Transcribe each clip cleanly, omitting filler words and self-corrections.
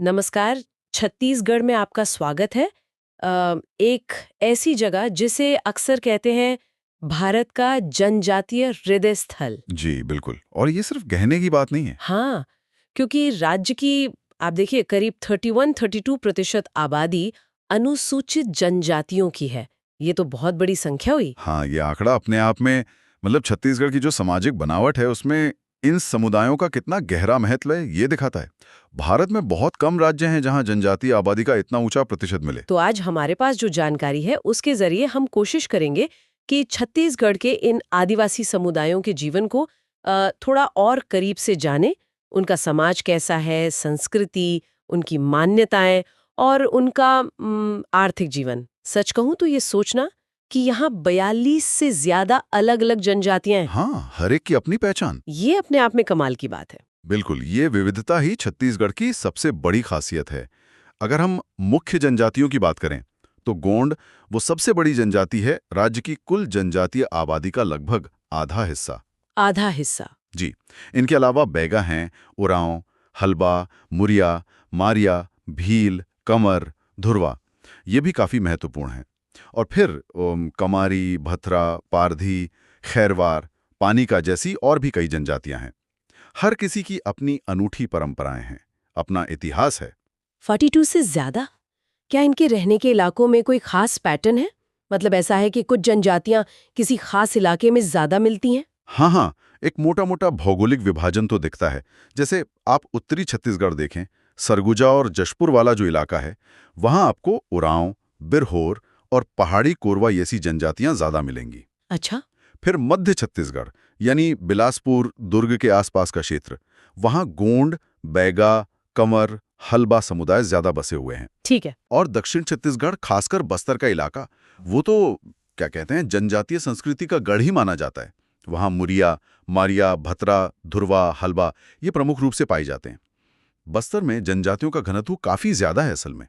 नमस्कार। छत्तीसगढ़ में आपका स्वागत है। एक ऐसी जगह जिसे अक्सर कहते हैं भारत का जनजातीय हृदय स्थल। जी, बिल्कुल। और ये सिर्फ गहने की बात नहीं है। हाँ, क्योंकि राज्य की आप देखिए करीब 31-32% आबादी अनुसूचित जनजातियों की है। ये तो बहुत बड़ी संख्या हुई। हाँ, ये आंकड़ा अपने आप में मतलब छत्तीसगढ़ की जो सामाजिक बनावट है, उसमें इन समुदायों का कितना गहरा महत्व है, ये दिखाता है। भारत में बहुत कम राज्य हैं जहां जनजातीय आबादी का इतना ऊंचा प्रतिशत मिले। तो आज हमारे पास जो जानकारी है उसके जरिए हम कोशिश करेंगे कि छत्तीसगढ़ के इन आदिवासी समुदायों के जीवन को थोड़ा और करीब से जाने, उनका समाज कैसा है, संस्कृति, उनकी मान्यताएं और उनका आर्थिक जीवन। सच कहूं तो ये सोचना कि यहाँ 42 से ज्यादा अलग अलग जनजातियां हैं, हाँ, हर एक की अपनी पहचान। ये अपने आप में कमाल की बात है। बिल्कुल, ये विविधता ही छत्तीसगढ़ की सबसे बड़ी खासियत है। अगर हम मुख्य जनजातियों की बात करें, तो गोंड वो सबसे बड़ी जनजाति है, राज्य की कुल जनजातीय आबादी का लगभग आधा हिस्सा। आधा हिस्सा। जी, इनके अलावा बैगा हैं, उरांव, हल्बा, मुरिया, मारिया, भील, कमर, धुरवा, ये भी काफ़ी महत्वपूर्ण हैं। और फिर कमारी, भथरा, पारधी, खैरवार, पानिका जैसी और भी कई जनजातियां हैं। हर किसी की अपनी अनूठी परंपराएं हैं, अपना इतिहास है। 42 से ज्यादा? क्या इनके रहने के इलाकों में कोई खास पैटर्न है? मतलब ऐसा है कि कुछ जनजातियां किसी खास इलाके में ज्यादा मिलती हैं? हाँ हाँ, एक मोटा मोटा भौगोलिक विभाजन तो दिखता है। जैसे आप उत्तरी छत्तीसगढ़ देखें, सरगुजा और जशपुर वाला जो इलाका है, वहाँ आपको उरांव, बिरहोर और पहाड़ी कोरवा जैसी जनजातियां ज्यादा मिलेंगी। अच्छा। फिर मध्य छत्तीसगढ़ यानी बिलासपुर, दुर्ग के आसपास का क्षेत्र, वहाँ गोंड, बैगा, कंवर, हल्बा समुदाय ज्यादा बसे हुए हैं। ठीक है। और दक्षिण छत्तीसगढ़, खासकर बस्तर का इलाका, वो तो क्या कहते हैं, जनजातीय संस्कृति का गढ़ ही माना जाता है। वहाँ मुरिया, मारिया, भतरा, धुरवा, हल्बा ये प्रमुख रूप से पाए जाते हैं। बस्तर में जनजातियों का घनत्व काफी ज्यादा है असल में।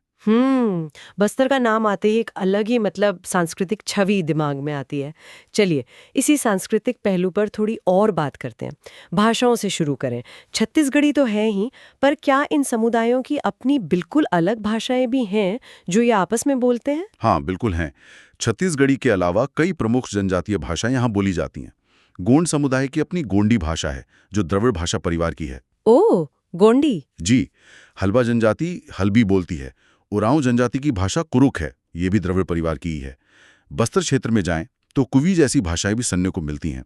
बस्तर का नाम आते ही एक अलग ही मतलब सांस्कृतिक छवि दिमाग में आती है। चलिए, इसी सांस्कृतिक पहलू पर थोड़ी और बात करते हैं। भाषाओं से शुरू करें। छत्तीसगढ़ी तो है ही, पर क्या इन समुदायों की अपनी बिल्कुल अलग भाषाएं भी हैं जो ये आपस में बोलते हैं? हाँ, बिल्कुल हैं। छत्तीसगढ़ी के अलावा कई प्रमुख जनजातीय भाषाएं यहाँ बोली जाती हैं। गोंड समुदाय की अपनी गोंडी भाषा है, जो द्रविड़ भाषा परिवार की है। ओह, गोंडी। जी, हल्बा जनजाति हल्बी बोलती है। उरांव जनजाति की भाषा कुरुक है, ये भी द्रविड़ परिवार की ही है। बस्तर क्षेत्र में जाएं तो कुवी जैसी भाषाएं भी सुनने को मिलती हैं।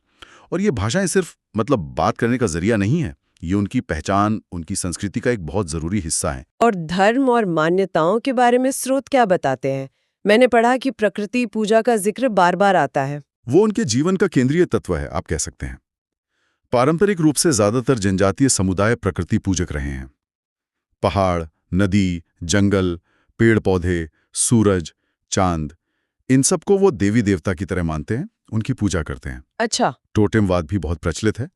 और ये भाषाएं सिर्फ मतलब बात करने का जरिया नहीं है, ये उनकी पहचान, उनकी संस्कृति का एक बहुत जरूरी हिस्सा है। और धर्म और मान्यताओं के बारे में स्रोत क्या बताते हैं? मैंने पढ़ा कि प्रकृति पूजा का जिक्र बार बार आता है। वो उनके जीवन का केंद्रीय तत्व है, आप कह सकते हैं। पारंपरिक रूप से ज्यादातर जनजातीय समुदाय प्रकृति पूजक रहे हैं। पहाड़, नदी, जंगल, पेड़ पौधे, सूरज, चांद, इन सबको वो देवी देवता की तरह मानते हैं, उनकी पूजा करते हैं। अच्छा। टोटेमवाद भी बहुत प्रचलित है।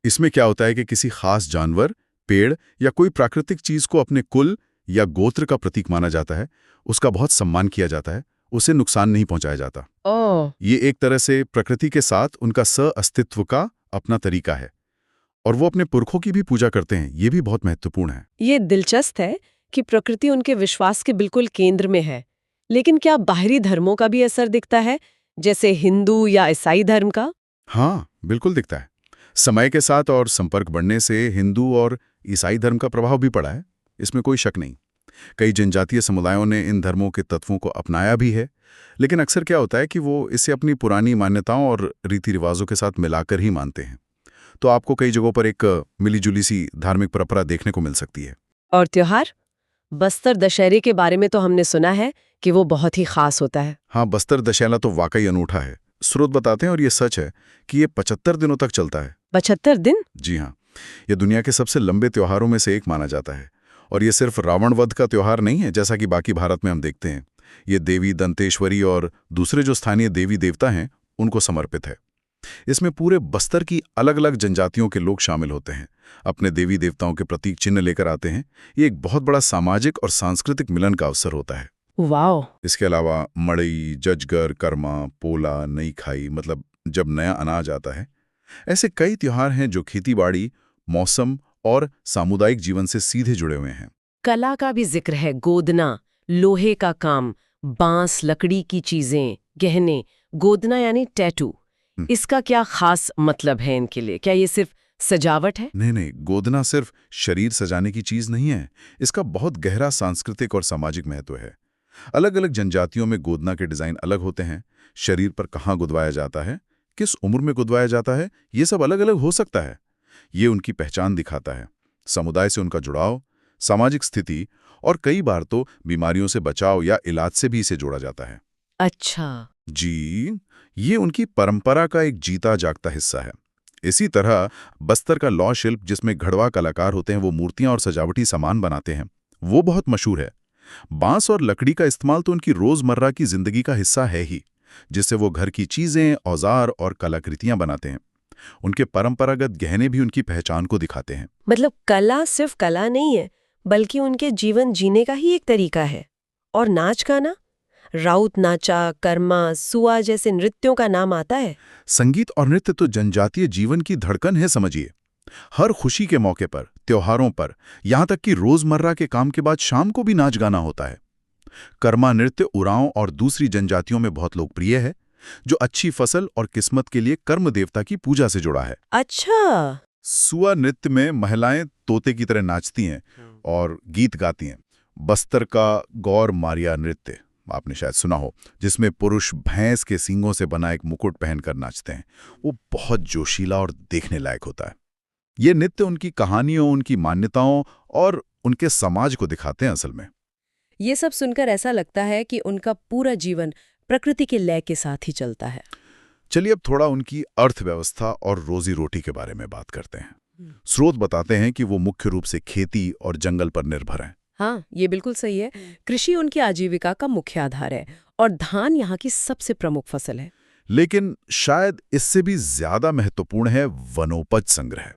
इसमें क्या होता है कि किसी खास जानवर, पेड़ या कोई प्राकृतिक चीज को अपने कुल या गोत्र का प्रतीक माना जाता है, उसका बहुत सम्मान किया जाता है, उसे नुकसान नहीं पहुंचाया जाता। ओह। ये एक तरह से प्रकृति के साथ उनका सह-अस्तित्व का अपना तरीका है। और वो अपने पुरखों की भी पूजा करते हैं, ये भी बहुत महत्वपूर्ण है। ये दिलचस्प है कि प्रकृति उनके विश्वास के बिल्कुल केंद्र में है। लेकिन क्या बाहरी धर्मों का भी असर दिखता है, जैसे हिंदू या ईसाई धर्म का? हाँ, बिल्कुल दिखता है। समय के साथ और संपर्क बढ़ने से हिंदू और ईसाई धर्म का प्रभाव भी पड़ा है, इसमें कोई शक नहीं। कई जनजातीय समुदायों ने इन धर्मों के तत्वों को अपनाया भी है, लेकिन अक्सर क्या होता है कि वो इसे अपनी पुरानी मान्यताओं और रीति रिवाजों के साथ मिलाकर ही मानते हैं। तो आपको कई जगहों पर एक मिली-जुली सी धार्मिक परंपरा देखने को मिल सकती है। और त्योहार? बस्तर दशहरे के बारे में तो हमने सुना है कि वो बहुत ही खास होता है। हाँ, बस्तर दशहरा तो वाकई अनूठा है। स्रोत बताते हैं और ये सच है कि ये 75 दिनों तक चलता है। 75 दिन? जी हाँ, ये दुनिया के सबसे लंबे त्योहारों में से एक माना जाता है। और ये सिर्फ रावण वध का त्योहार नहीं है, जैसा कि बाकी भारत में हम देखते हैं। ये देवी दंतेश्वरी और दूसरे जो स्थानीय देवी देवता हैं, उनको समर्पित है। इसमें पूरे बस्तर की अलग अलग जनजातियों के लोग शामिल होते हैं, अपने देवी देवताओं के प्रतीक चिन्ह लेकर आते हैं। ये एक बहुत बड़ा सामाजिक और सांस्कृतिक मिलन का अवसर होता है। वाओ। इसके अलावा मड़ई, जजगर, कर्मा, पोला, नई खाई, मतलब जब नया अनाज आता है, ऐसे कई त्योहार हैं जो खेतीबाड़ी, मौसम और सामुदायिक जीवन से सीधे जुड़े हुए हैं। कला का भी जिक्र है, गोदना, लोहे का काम, बांस, लकड़ी की चीजें, गहने। गोदना यानी टैटू। इसका क्या खास मतलब है इनके लिए? क्या ये सिर्फ सजावट है? नहीं नहीं, गोदना सिर्फ शरीर सजाने की चीज नहीं है। इसका बहुत गहरा सांस्कृतिक और सामाजिक महत्व है। अलग अलग जनजातियों में गोदना के डिजाइन अलग होते हैं। शरीर पर कहाँ गुदवाया जाता है, किस उम्र में गुदवाया जाता है, ये सब अलग अलग हो सकता है। ये उनकी पहचान दिखाता है, समुदाय से उनका जुड़ाव, सामाजिक स्थिति, और कई बार तो बीमारियों से बचाव या इलाज से भी इसे जोड़ा जाता है। अच्छा। जी, ये उनकी परंपरा का एक जीता जागता हिस्सा है। इसी तरह बस्तर का लौह शिल्प, जिसमें घड़वा कलाकार होते हैं, वो मूर्तियां और सजावटी सामान बनाते हैं, वो बहुत मशहूर है। बांस और लकड़ी का इस्तेमाल तो उनकी रोजमर्रा की जिंदगी का हिस्सा है ही, जिससे वो घर की चीजें, औजार और कलाकृतियां बनाते हैं। उनके परंपरागत गहने भी उनकी पहचान को दिखाते हैं। मतलब कला सिर्फ कला नहीं है, बल्कि उनके जीवन जीने का ही एक तरीका है। और नाच गाना, राउत नाचा, कर्मा, सुआ जैसे नृत्यों का नाम आता है। संगीत और नृत्य तो जनजातीय जीवन की धड़कन है, समझिए। हर खुशी के मौके पर, त्योहारों पर, यहाँ तक कि रोजमर्रा के काम के बाद शाम को भी नाच गाना होता है। कर्मा नृत्य उरांव और दूसरी जनजातियों में बहुत लोकप्रिय है, जो अच्छी फसल और किस्मत के लिए कर्म देवता की पूजा से जुड़ा है। अच्छा। सुआ नृत्य में महिलाएं तोते की तरह नाचती हैं और गीत गाती हैं। बस्तर का गौर मारिया नृत्य आपने शायद सुना हो, जिसमें पुरुष भैंस के सींगों से बना एक मुकुट पहनकर नाचते हैं। वो बहुत जोशीला और देखने लायक होता है। ये नृत्य उनकी कहानियों, उनकी मान्यताओं और उनके समाज को दिखाते हैं असल में। ये सब सुनकर ऐसा लगता है कि उनका पूरा जीवन प्रकृति के लय के साथ ही चलता है। चलिए अब थोड़ा उनकी अर्थव्यवस्था और रोजी रोटी के बारे में बात करते हैं। स्रोत बताते हैं कि वो मुख्य रूप से खेती और जंगल पर निर्भर हैं। हाँ, ये बिल्कुल सही है। कृषि उनकी आजीविका का मुख्य आधार है और धान यहाँ की सबसे प्रमुख फसल है। लेकिन शायद इससे भी ज्यादा महत्वपूर्ण है वनोपज संग्रह।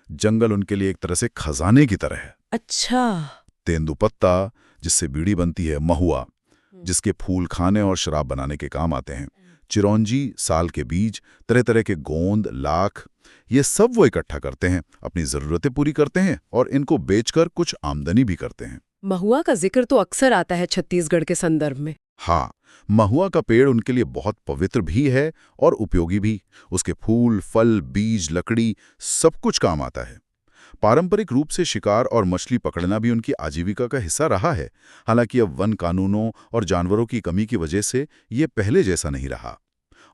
जंगल उनके लिए एक तरह से खजाने की तरह है। अच्छा। तेंदुपत्ता, जिससे बीड़ी बनती है, महुआ, जिसके फूल खाने और शराब बनाने के काम आते हैं, चिरौंजी, साल के बीज, तरह तरह के गोंद, लाख, ये सब वो इकट्ठा करते हैं, अपनी जरूरतें पूरी करते हैं और इनको बेचकर कुछ आमदनी भी करते हैं। महुआ का जिक्र तो अक्सर आता है छत्तीसगढ़ के संदर्भ में। हाँ, महुआ का पेड़ उनके लिए बहुत पवित्र भी है और उपयोगी भी। उसके फूल, फल, बीज, लकड़ी सब कुछ काम आता है। पारंपरिक रूप से शिकार और मछली पकड़ना भी उनकी आजीविका का हिस्सा रहा है। हालांकि अब वन कानूनों और जानवरों की कमी की वजह से ये पहले जैसा नहीं रहा।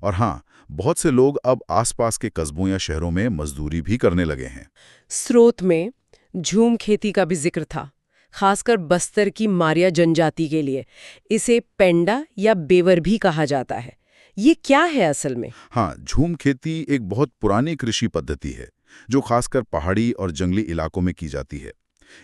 और हाँ, बहुत से लोग अब आसपास के कस्बों या शहरों में मजदूरी भी करने लगे हैं। स्रोत में झूम खेती का भी जिक्र था, खासकर बस्तर की मारिया जनजाति के लिए। इसे पेंडा या बेवर भी कहा जाता है। ये क्या है असल में? हाँ, झूम खेती एक बहुत पुरानी कृषि पद्धति है, जो खासकर पहाड़ी और जंगली इलाकों में की जाती है।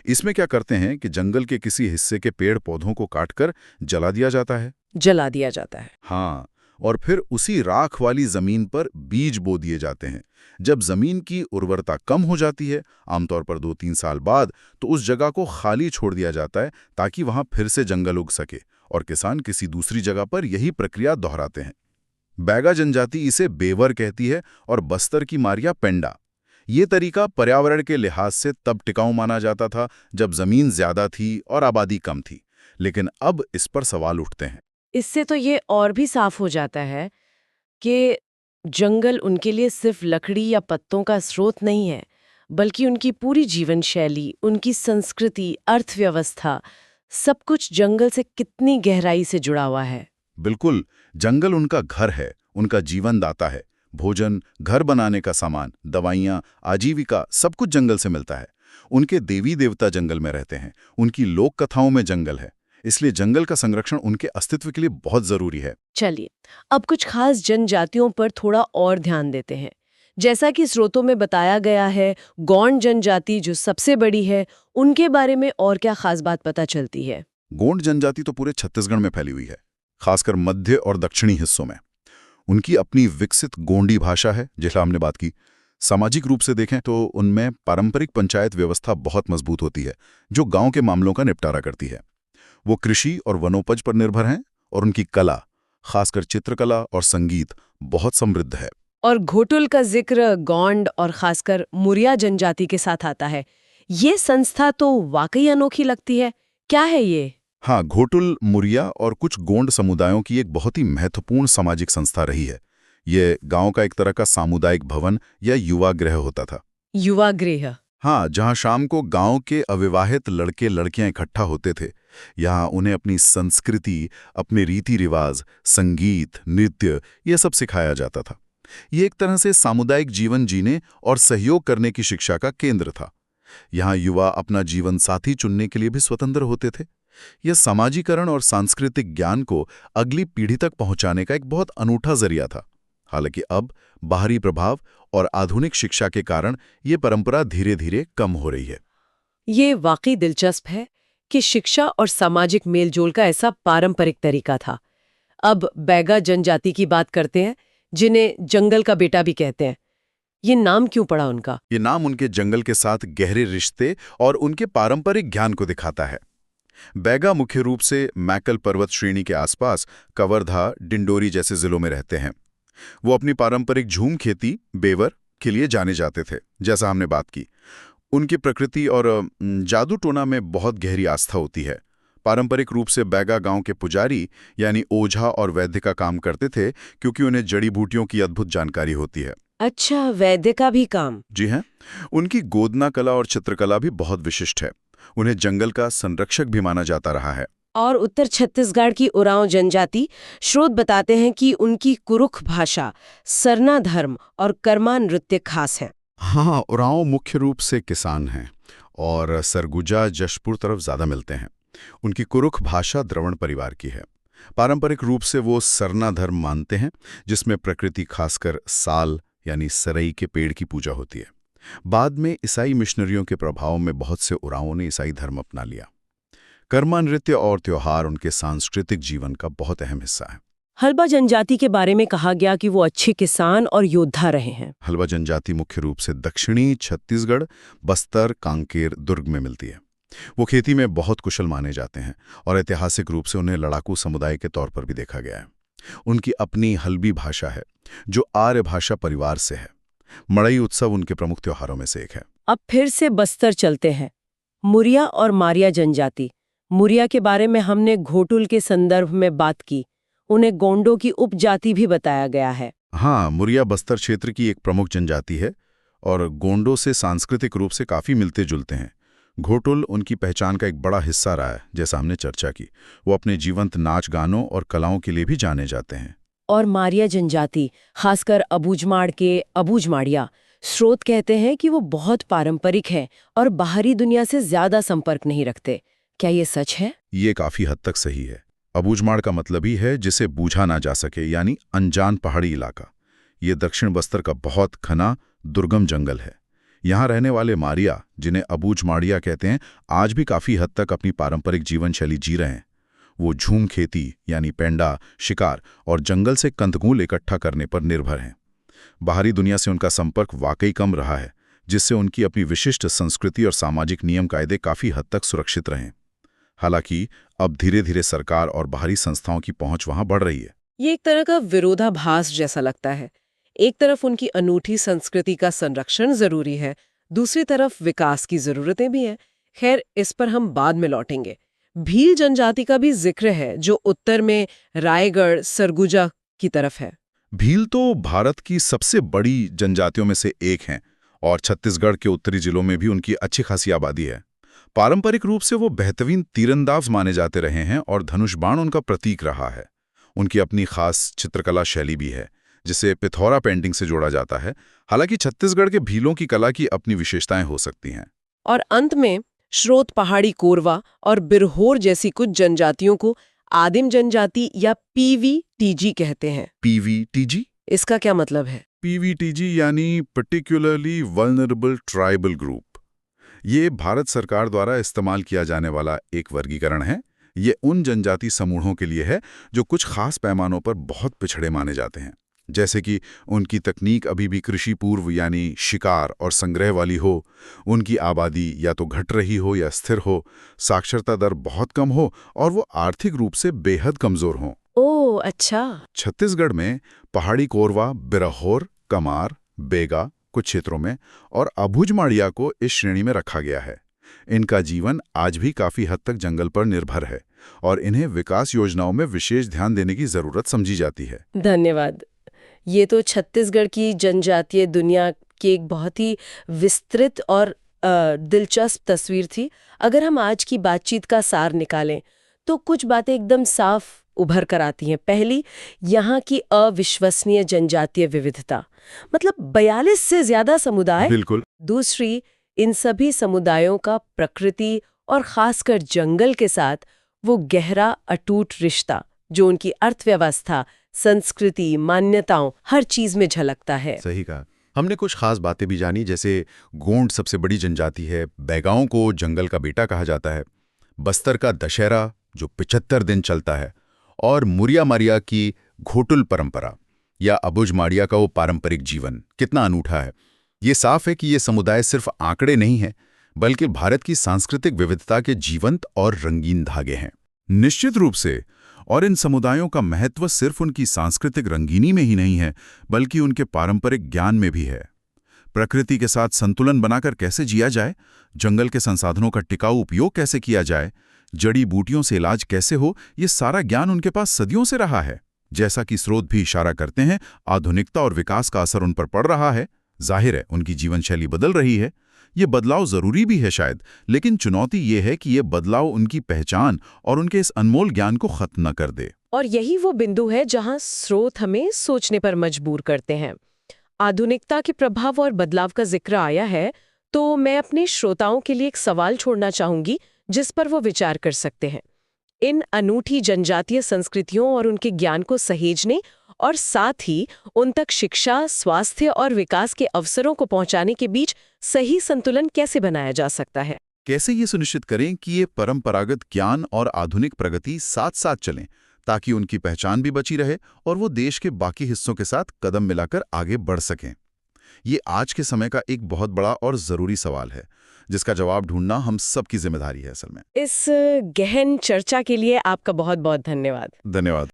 इसमें क्या करते हैं कि जंगल के किसी हिस्से के पेड़ पौधों को काटकर जला दिया जाता है। जला दिया जाता है। हाँ, और फिर उसी राख वाली जमीन पर बीज बो दिए जाते हैं। जब जमीन की उर्वरता कम हो जाती है, आमतौर पर 2-3 साल बाद, तो उस जगह को खाली छोड़ दिया जाता है ताकि वहां फिर से जंगल उग सके, और किसान किसी दूसरी जगह पर यही प्रक्रिया दोहराते हैं। बैगा जनजाति इसे बेवर कहती है और बस्तर की मारिया पेंडा। ये तरीका पर्यावरण के लिहाज से तब टिकाऊ माना जाता था जब जमीन ज्यादा थी और आबादी कम थी, लेकिन अब इस पर सवाल उठते हैं। इससे तो ये और भी साफ हो जाता है कि जंगल उनके लिए सिर्फ लकड़ी या पत्तों का स्रोत नहीं है, बल्कि उनकी पूरी जीवन शैली, उनकी संस्कृति, अर्थव्यवस्था, सब कुछ जंगल से कितनी गहराई से जुड़ा हुआ है। बिल्कुल, जंगल उनका घर है, उनका जीवन दाता है। भोजन, घर बनाने का सामान, दवाइयाँ, आजीविका, सब कुछ जंगल से मिलता है। उनके देवी देवता जंगल में रहते हैं, उनकी लोक कथाओं में जंगल है। इसलिए जंगल का संरक्षण उनके अस्तित्व के लिए बहुत जरूरी है। चलिए, अब कुछ खास जनजातियों पर थोड़ा और ध्यान देते हैं। जैसा कि स्रोतों में बताया गया है, गोंड जनजाति जो सबसे बड़ी है, उनके बारे में और क्या खास बात पता चलती है? गोंड जनजाति तो पूरे छत्तीसगढ़ में फैली हुई है, खासकर मध्य और दक्षिणी हिस्सों में। उनकी अपनी विकसित गोंडी भाषा है, जिसका हमने बात की। सामाजिक रूप से देखें तो उनमें पारंपरिक पंचायत व्यवस्था बहुत मजबूत होती है, जो गांव के मामलों का निपटारा करती है। वो कृषि और वनोपज पर निर्भर हैं, और उनकी कला, खासकर चित्रकला और संगीत, बहुत समृद्ध है। और घोटुल का जिक्र गोंड और खासकर मुरिया जनजाति के साथ आता है। ये संस्था तो वाकई अनोखी लगती है। क्या है ये? हाँ, घोटुल, मुरिया और कुछ गोंड समुदायों की एक बहुत ही महत्वपूर्ण सामाजिक संस्था रही है। ये गांव का एक तरह का सामुदायिक भवन या युवा गृह होता था। युवा गृह। हाँ, जहाँ शाम को गांव के अविवाहित लड़के लड़कियां इकट्ठा होते थे। यहाँ उन्हें अपनी संस्कृति, अपने रीति रिवाज, संगीत, नृत्य ये सब सिखाया जाता था। ये एक तरह से सामुदायिक जीवन जीने और सहयोग करने की शिक्षा का केंद्र था। यहाँ युवा अपना जीवन साथी चुनने के लिए भी स्वतंत्र होते थे। यह समाजीकरण और सांस्कृतिक ज्ञान को अगली पीढ़ी तक पहुंचाने का एक बहुत अनूठा जरिया था। हालांकि अब बाहरी प्रभाव और आधुनिक शिक्षा के कारण ये परंपरा धीरे धीरे कम हो रही है। ये वाकई दिलचस्प है कि शिक्षा और सामाजिक मेलजोल का ऐसा पारंपरिक तरीका था। अब बैगा जनजाति की बात करते हैं, जिन्हें जंगल का बेटा भी कहते हैं। ये नाम क्यों पड़ा उनका? ये नाम उनके जंगल के साथ गहरे रिश्ते और उनके पारंपरिक ज्ञान को दिखाता है। बैगा मुख्य रूप से मैकल पर्वत श्रेणी के आसपास कवर्धा, डिंडोरी जैसे जिलों में रहते हैं। वो अपनी पारंपरिक झूम खेती, बेवर के लिए जाने जाते थे, जैसा हमने बात की। उनकी प्रकृति और जादू टोना में बहुत गहरी आस्था होती है। पारंपरिक रूप से बैगा गांव के पुजारी यानी ओझा और वैद्य का काम करते थे, क्योंकि उन्हें जड़ी बूटियों की अद्भुत जानकारी होती है। अच्छा, वैद्य का भी काम? जी हैं। उनकी गोदना कला और चित्रकला भी बहुत विशिष्ट है। उन्हें जंगल का संरक्षक भी माना जाता रहा है। और उत्तर छत्तीसगढ़ की उरांव जनजाति, स्रोत बताते हैं कि उनकी कुरुख भाषा, सरना धर्म और कर्मा नृत्य खास हैं। हाँ, उरांव मुख्य रूप से किसान हैं और सरगुजा, जशपुर तरफ ज्यादा मिलते हैं। उनकी कुरुख भाषा द्रवण परिवार की है। पारंपरिक रूप से वो सरना धर्म मानते हैं, जिसमें प्रकृति, खासकर साल यानी सरई के पेड़ की पूजा होती है। बाद में ईसाई मिशनरियों के प्रभाव में बहुत से उरांवों ने ईसाई धर्म अपना लिया। कर्मा नृत्य और त्योहार उनके सांस्कृतिक जीवन का बहुत अहम हिस्सा है। हल्बा जनजाति के बारे में कहा गया कि वो अच्छे किसान और योद्धा रहे हैं। हल्बा जनजाति मुख्य रूप से दक्षिणी छत्तीसगढ़, बस्तर, कांकेर, दुर्ग में मिलती है। वो खेती में बहुत कुशल माने जाते हैं और ऐतिहासिक रूप से उन्हें लड़ाकू समुदाय के तौर पर भी देखा गया है। उनकी अपनी हल्बी भाषा है, जो आर्य भाषा परिवार से है। मड़ई उत्सव उनके प्रमुख त्योहारों में से एक है। अब फिर से बस्तर चलते हैं। मुरिया और मारिया जनजाति। मुरिया के बारे में हमने घोटुल के संदर्भ में बात की। उन्हें गोंडों की उपजाति भी बताया गया है। हाँ, मुरिया बस्तर क्षेत्र की एक प्रमुख जनजाति है और गोंडों से सांस्कृतिक रूप से काफी मिलते जुलते हैं। घोटुल उनकी पहचान का एक बड़ा हिस्सा रहा है, जैसा हमने चर्चा की। वो अपने जीवंत नाच गानों और कलाओं के लिए भी जाने जाते हैं। और मारिया जनजाति, खासकर अबूझमाड़ के अबूझमाड़िया, स्रोत कहते हैं कि वो बहुत पारंपरिक है और बाहरी दुनिया से ज्यादा संपर्क नहीं रखते। क्या ये सच है? ये काफी हद तक सही है। अबूझमाड़ का मतलब ही है जिसे बूझा ना जा सके, यानी अनजान पहाड़ी इलाका। ये दक्षिण बस्तर का बहुत घना दुर्गम जंगल है। यहाँ रहने वाले मारिया, जिन्हें अबूझमाड़िया कहते हैं, आज भी काफी हद तक अपनी पारंपरिक जीवन शैली जी रहे हैं। वो झूम खेती यानी पेंडा, शिकार और जंगल से कंदमूल इकट्ठा करने पर निर्भर हैं। बाहरी दुनिया से उनका संपर्क वाकई कम रहा है, जिससे उनकी अपनी विशिष्ट संस्कृति और सामाजिक नियम कायदे काफी हद तक सुरक्षित रहे। हालांकि अब धीरे धीरे सरकार और बाहरी संस्थाओं की पहुंच वहां बढ़ रही है। ये एक तरह का विरोधाभास जैसा लगता है। एक तरफ उनकी अनूठी संस्कृति का संरक्षण जरूरी है, दूसरी तरफ विकास की जरूरतें भी हैं। खैर, इस पर हम बाद में लौटेंगे। भील जनजाति का भी जिक्र है, जो उत्तर में रायगढ़, सरगुजा की तरफ है। भील तो भारत की सबसे बड़ी जनजातियों में से एक हैं और छत्तीसगढ़ के उत्तरी जिलों में भी उनकी अच्छी खासी आबादी है। पारंपरिक रूप से वो बेहतरीन तीरंदाज माने जाते रहे हैं और धनुष बाण उनका प्रतीक रहा है। उनकी अपनी खास चित्रकला शैली भी है, जिसे पिथौरा पेंटिंग से जोड़ा जाता है। हालांकि छत्तीसगढ़ के भीलों की कला की अपनी विशेषताएं हो सकती हैं। और अंत में स्रोत पहाड़ी कोरवा और बिरहोर जैसी कुछ जनजातियों को आदिम जनजाति या पीवीटीजी कहते हैं। पीवीटीजी? इसका क्या मतलब है? पीवीटीजी यानी पर्टिकुलरली वल्नरेबल ट्राइबल ग्रुप। ये भारत सरकार द्वारा इस्तेमाल किया जाने वाला एक वर्गीकरण है। ये उन जनजाति समूहों के लिए है जो कुछ खास पैमानों पर बहुत पिछड़े माने जाते हैं, जैसे कि उनकी तकनीक अभी भी कृषि पूर्व यानी शिकार और संग्रह वाली हो, उनकी आबादी या तो घट रही हो या स्थिर हो, साक्षरता दर बहुत कम हो और वो आर्थिक रूप से बेहद कमजोर हों। ओह, अच्छा। छत्तीसगढ़ में पहाड़ी कोरवा, बिरहोर, कमार, बेगा, कुछ क्षेत्रों में, और अबुझमाड़िया को इस श्रेणी में रखा गया है। इनका जीवन आज भी काफी हद तक जंगल पर निर्भर है और इन्हें विकास योजनाओं में विशेष ध्यान देने की जरूरत समझी जाती है। धन्यवाद। ये तो छत्तीसगढ़ की जनजातीय दुनिया की एक बहुत ही विस्तृत और दिलचस्प तस्वीर थी। अगर हम आज की बातचीत का सार निकालें तो कुछ बातें एकदम साफ उभर कर आती हैं। पहली, यहाँ की अविश्वसनीय जनजातीय विविधता, मतलब 42 से ज्यादा समुदाय। बिल्कुल। दूसरी, इन सभी समुदायों का प्रकृति और खासकर जंगल के साथ वो गहरा अटूट रिश्ता जो उनकी अर्थव्यवस्था, संस्कृति, मान्यताओं, हर चीज में झलकता है। सही कहा। हमने कुछ खास बातें भी जानी, जैसे गोंड सबसे बड़ी जनजाति है, बैगाओं को जंगल का बेटा कहा जाता है, बस्तर का दशहरा जो 75 दिन चलता है, और मुरिया मारिया की घोटुल परंपरा या अबुझमाड़िया का वो पारंपरिक जीवन कितना अनूठा है। ये साफ है कि ये समुदाय सिर्फ आंकड़े नहीं हैं, बल्कि भारत की सांस्कृतिक विविधता के जीवंत और रंगीन धागे हैं। निश्चित रूप से। और इन समुदायों का महत्व सिर्फ उनकी सांस्कृतिक रंगीनी में ही नहीं है, बल्कि उनके पारंपरिक ज्ञान में भी है। प्रकृति के साथ संतुलन बनाकर कैसे जिया जाए, जंगल के संसाधनों का टिकाऊ उपयोग कैसे किया जाए, जड़ी बूटियों से इलाज कैसे हो, ये सारा ज्ञान उनके पास सदियों से रहा है। जैसा कि स्रोत भी इशारा करते हैं, आधुनिकता और विकास का असर उन पर पड़ रहा है। जाहिर है उनकी जीवन शैली बदल रही है। ये बदलाव जरूरी भी है शायद, लेकिन चुनौती ये है कि ये बदलाव उनकी पहचान और उनके इस अनमोल ज्ञान को खत्म न कर दे। और यही वो बिंदु है जहां स्रोत हमें सोचने पर मजबूर करते हैं। आधुनिकता के प्रभाव और बदलाव का जिक्र आया है, तो मैं अपने श्रोताओं के लिए एक सवाल छोड़ना चाहूंगी जिस पर वो विचार कर सकते हैं। इन अनूठी जनजातीय संस्कृतियों और उनके ज्ञान को सहेजने और साथ ही उन तक शिक्षा, स्वास्थ्य और विकास के अवसरों को पहुंचाने के बीच सही संतुलन कैसे बनाया जा सकता है? कैसे ये सुनिश्चित करें कि ये परंपरागत ज्ञान और आधुनिक प्रगति साथ साथ चलें, ताकि उनकी पहचान भी बची रहे और वो देश के बाकी हिस्सों के साथ कदम मिलाकर आगे बढ़ सकें? ये आज के समय का एक बहुत बड़ा और ज़रूरी सवाल है, जिसका जवाब ढूंढना हम सबकी जिम्मेदारी है असल में। इस गहन चर्चा के लिए आपका बहुत बहुत धन्यवाद। धन्यवाद।